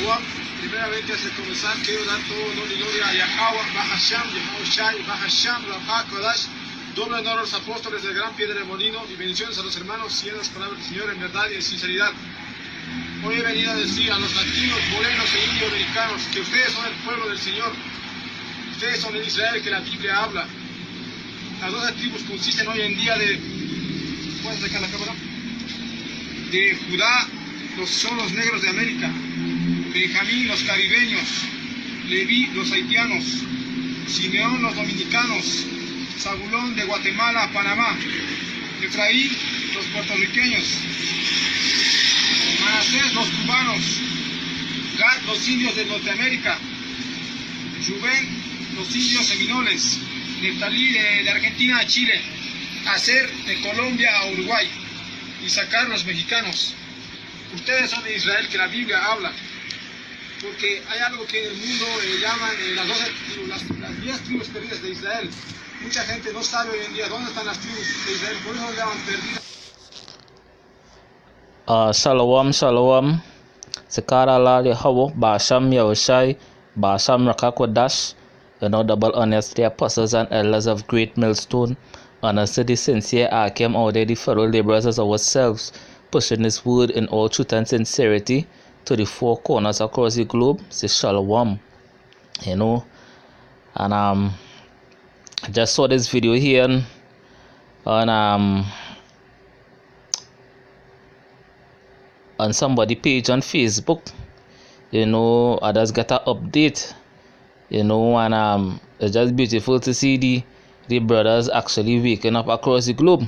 Shalom. Primeramente, antes de comenzar, quiero dar todo honor y gloria a Yahweh, Bahasham, Yahweh Shai, Bahasham, Rafa, Kodash. Doble honor a los apóstoles del Gran Piedra de Molino y bendiciones a los hermanos siguiendo las palabras del Señor en verdad y en sinceridad. Hoy he venido a decir a los latinos, morenos e indioamericanos que ustedes son el pueblo del Señor. Ustedes son el Israel que la Biblia habla. Las 12 tribus consisten hoy en día de... ¿Puedes sacar la cámara? De Judá, son los negros de América. Benjamín, los caribeños. Leví, los haitianos. Simeón, los dominicanos. Zabulón, de Guatemala a Panamá. Efraín, los puertorriqueños. Manasés, los cubanos. Gad, los indios de Norteamérica. Rubén, los indios seminoles. Neftalí, de Argentina a Chile. Aser, de Colombia a Uruguay. Isaacar, los mexicanos. Ustedes son de Israel que la Biblia habla, porque hay algo que en el mundo llaman las 10 tribus perdidas de Israel. Mucha gente no sabe hoy en día dónde están las tribus de Israel, por eso lo llaman perdidas. Shalom. Sekara la Yahweh, Basham Yahushai, Basham Rakakwadash, double honors to the apostles and elders of Great Millstone, honors to the sincere Akim, all the fellow laborers as ourselves, pushing this word in all truth and sincerity to the four corners across the globe. Say Shalom. And I just saw this video here on somebody page on Facebook. I just got an update. And it's just beautiful to see the brothers actually waking up across the globe.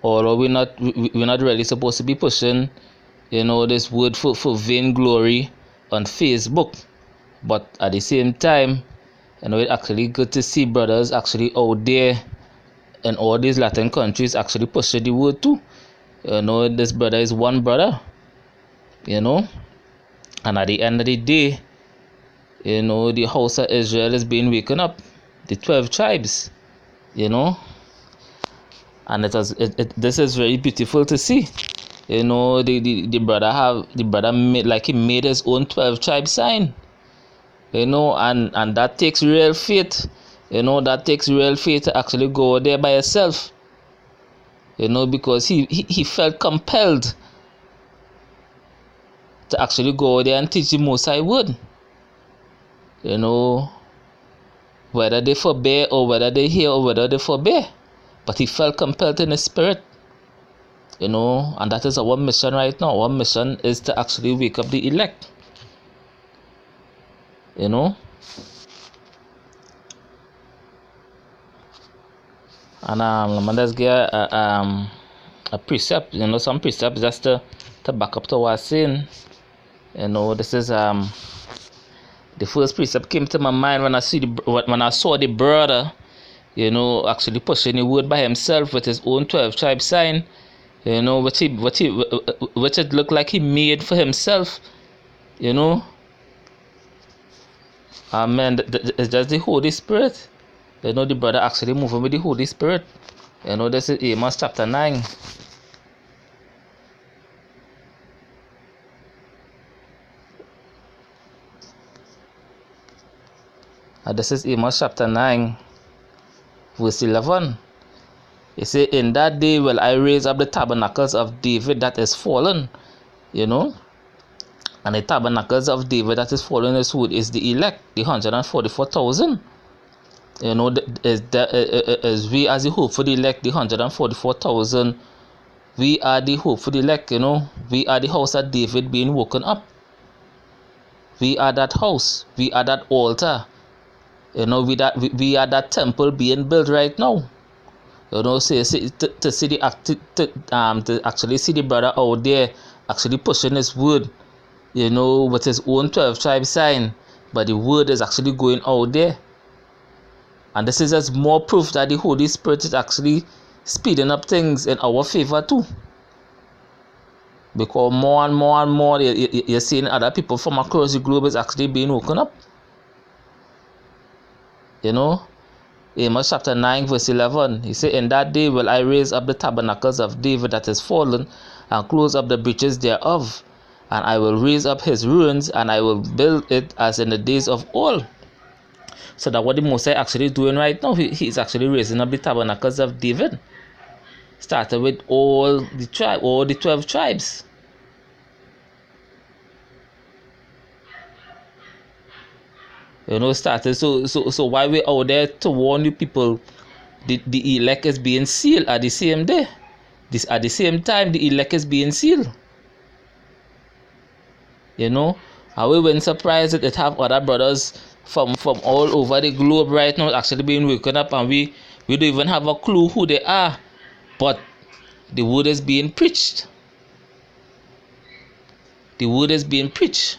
Although we're not really supposed to be pushing, this word for vainglory on Facebook, but at the same time, it's actually good to see brothers actually out there in all these Latin countries actually pushing the word too. This brother is one brother, and at the end of the day, the house of Israel is being waken up, the 12 tribes, and this is very beautiful to see. The brother made his own 12 tribe sign, and that takes real faith. That takes real faith to actually go there by yourself, because he felt compelled to actually go there and teach the Most High word. Whether they forbear or whether they hear or whether they forbear, but he felt compelled in his spirit, and that is our mission right now. Our mission is to actually wake up the elect, and let's get a precept, some precepts just to back up to what I'm saying. This is the first precept came to my mind when I saw the brother, actually pushing the word by himself with his own 12 tribe sign, which it looked like he made for himself, Amen. It's just the Holy Spirit. The brother actually moving with the Holy Spirit. This is Amos chapter 9. This is Amos chapter 9, verse 11. It says, "In that day will I raise up the tabernacles of David that is fallen." And the tabernacles of David that is fallen is who? Is the elect, the 144,000. Is we as the hope for the elect, the 144,000. We are the hope for the elect, We are the house of David being woken up. We are that house. We are that altar. We are that temple being built right now. To actually see the brother out there actually pushing his word, with his own 12 tribe sign, but the word is actually going out there. And this is just more proof that the Holy Spirit is actually speeding up things in our favor too. Because more and more you're seeing other people from across the globe is actually being woken up. Amos chapter 9 verse 11. He said, "In that day will I raise up the tabernacles of David that is fallen, and close up the breaches thereof. And I will raise up his ruins, and I will build it as in the days of old." So that what the Most High actually doing right now, he's actually raising up the tabernacles of David. Started with all the 12 tribes. Started. So why we out there to warn you people? The elect is being sealed at the same day. At the same time, the elect is being sealed. And we weren't surprised that it have other brothers from all over the globe right now actually being woken up, and we don't even have a clue who they are, but the word is being preached. The word is being preached.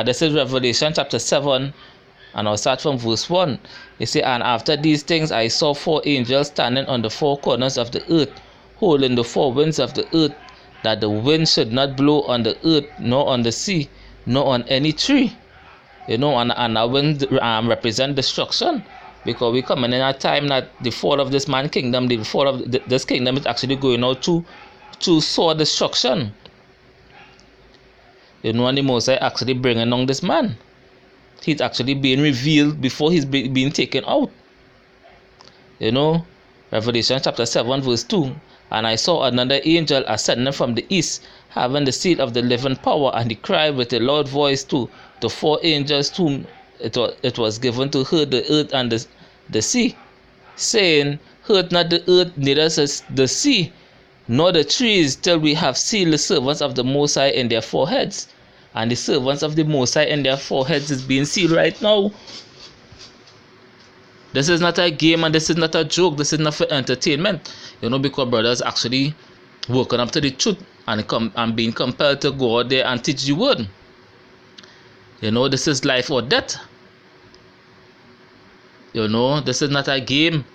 This is Revelation chapter 7, and I'll start from verse 1. It says, "And after these things I saw 4 angels standing on the 4 corners of the earth, holding the 4 winds of the earth, that the wind should not blow on the earth, nor on the sea, nor on any tree." And that wind represent destruction, because we come in a time that the fall of this man kingdom, the fall of this kingdom is actually going out to sore destruction. And the Most High actually bringing down this man. He's actually being revealed before he's being taken out. Revelation chapter 7 verse 2. "And I saw another angel ascending from the east, having the seal of the living power, and he cried with a loud voice to the 4 angels whom it was given to hurt the earth and the sea, saying, Hurt not the earth, neither the sea, nor the trees, till we have sealed the servants of the Most High in their foreheads." And the servants of the Most High in their foreheads is being sealed right now. This is not a game, and this is not a joke. This is not for entertainment. Because brothers actually woken up to the truth and being compelled to go out there and teach the word. This is life or death. This is not a game.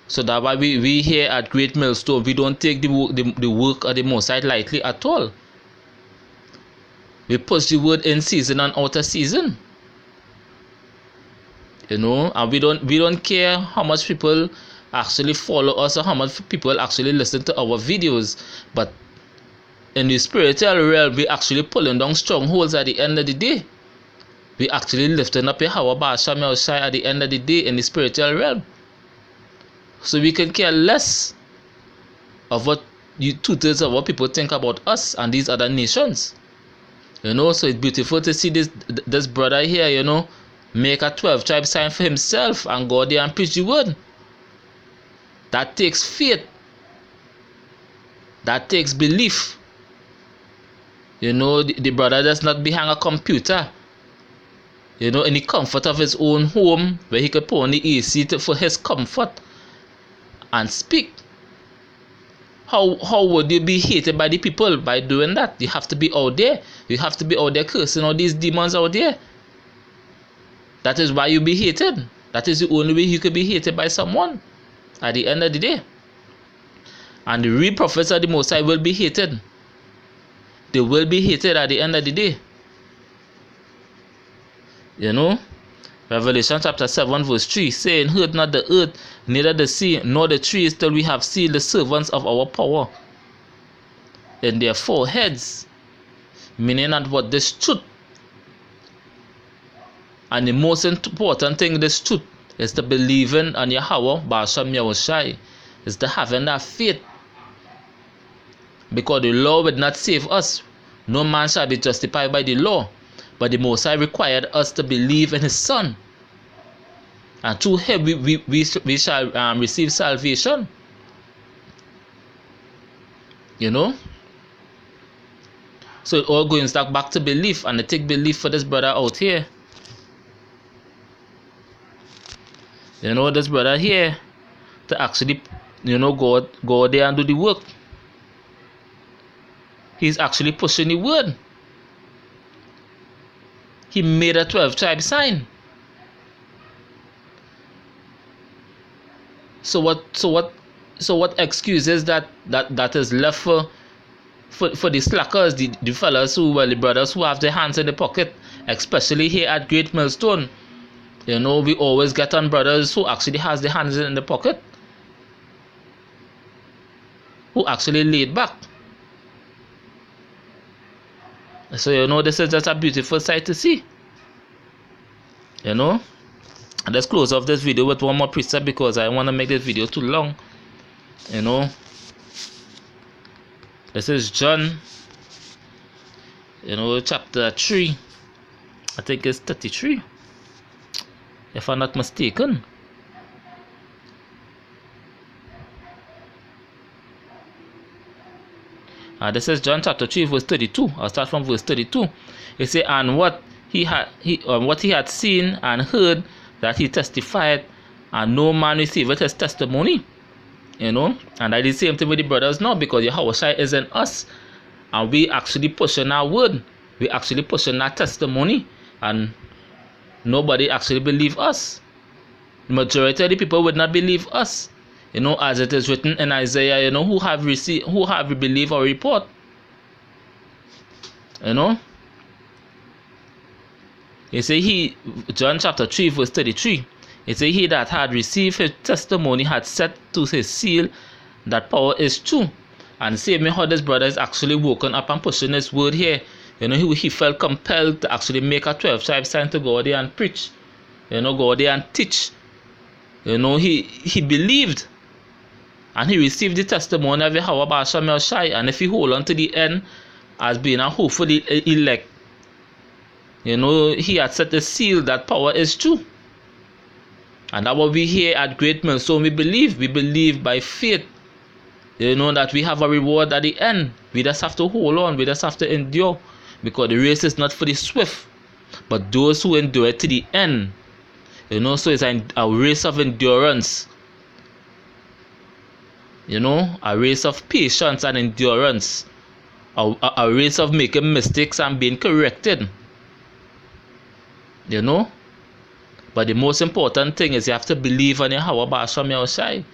So that's why we here at Great Millstone, we don't take the work of the Most High lightly at all. We push the word in season and out of season. And we don't care how much people actually follow us or how much people actually listen to our videos. But in the spiritual realm, we actually pulling down strongholds at the end of the day. We actually lifting up Yahweh Ba'asham Yahushai at the end of the day in the spiritual realm. So we can care less of what 2/3 of what people think about us and these other nations. So it's beautiful to see this brother here, make a 12 tribe sign for himself and go there and preach the word. That takes faith. That takes belief. The brother does not behind a computer. In the comfort of his own home, where he could put on the AC for his comfort and speak. How would you be hated by the people by doing that? You have to be out there. You have to be out there cursing all these demons out there. That is why you be hated. That is the only way you could be hated by someone at the end of the day. And the real prophets of the Most High will be hated. They will be hated at the end of the day. Revelation chapter 7 verse 3, saying, "Hurt not the earth, neither the sea, nor the trees, till we have sealed the servants of our power in their foreheads." Meaning that what this truth, and the most important thing, this truth, is the believing on Yahweh Ba'asham Yahushai, is the having that faith. Because the law would not save us. No man shall be justified by the law. But the Most High required us to believe in His Son. And through Him we shall receive salvation. So it all goes back to belief. And I take belief for this brother out here. This brother here, to actually, go there and do the work. He's actually pushing the word. He made a 12 tribe sign. So what excuses that is left for the slackers, the fellas the brothers who have their hands in the pocket especially here at Great Millstone. You know, we always get on brothers who actually has their hands in the pocket, who actually laid back. So, you know, this is just a beautiful sight to see. You know, and let's close off this video with one more precept because I want to make this video too long. You know, this is John, you know, chapter 3. I think it's 33, if I'm not mistaken. This is John chapter 3 verse 32. I'll start from verse 32. It says, and what he had seen and heard, that he testified, and no man received his testimony. You know, and I did the same thing with the brothers now, because Yahushua is in us, and we actually pushing our word, we actually pushing our testimony, and nobody actually believe us. The majority of the people would not believe us. You know, as it is written in Isaiah, you know, who have believed our report. You know, he say John chapter 3 verse 33, it say he that had received his testimony had set to his seal that power is true. And see me how this brother is actually woken up and pushing his word here. You know, he felt compelled to actually make a 12-tribe sign to go there and preach. You know, go there and teach. You know, he believed, and he received the testimony of Yahweh Ba'asham Yahushai. And if he hold on to the end as being a hopefully elect, you know, he had set a seal that power is true. And that what we here at Great Millstone, we believe by faith, you know, that we have a reward at the end. We just have to hold on, we just have to endure, because the race is not for the swift, but those who endure to the end. You know, so it's a race of endurance. You know, a race of patience and endurance. A race of making mistakes and being corrected. You know, but the most important thing is you have to believe in Yahweh Ba'asham Yahushai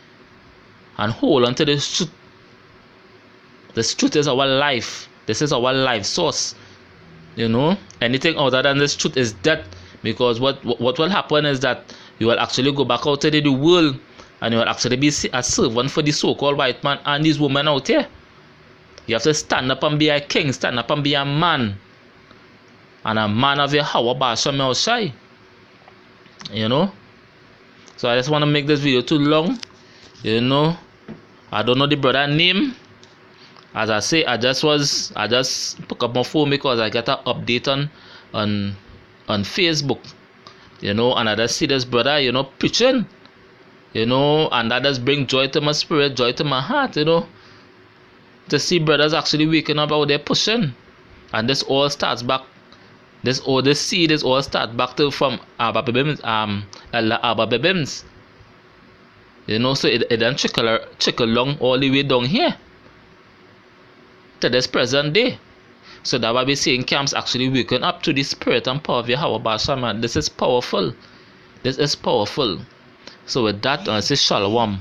and hold on to this truth. This truth is our life. This is our life source. You know, anything other than this truth is death, because what will happen is that you will actually go back out into the world, and you will actually be a servant for the so-called white man and these women out here. You have to stand up and be a king, stand up and be a man, and a man of Yahweh Ba'asham Yahushai. You know, so I just want to make this video too long. You know, I don't know the brother name. As I say, I just pick up my phone because I get an update on Facebook. You know, and I just see this brother, you know, preaching. You know, and that just bring joy to my spirit, joy to my heart. You know, to see brothers actually waking up out there pushing, and this all starts back. This seed is all start back to from Abba Bibims, Abba Bibims. You know, so it then trickle along all the way down here to this present day. So that why we seeing camps actually waking up to the spirit and power of Yahweh Ba'asham. This is powerful. This is powerful. So with that, I say shalom.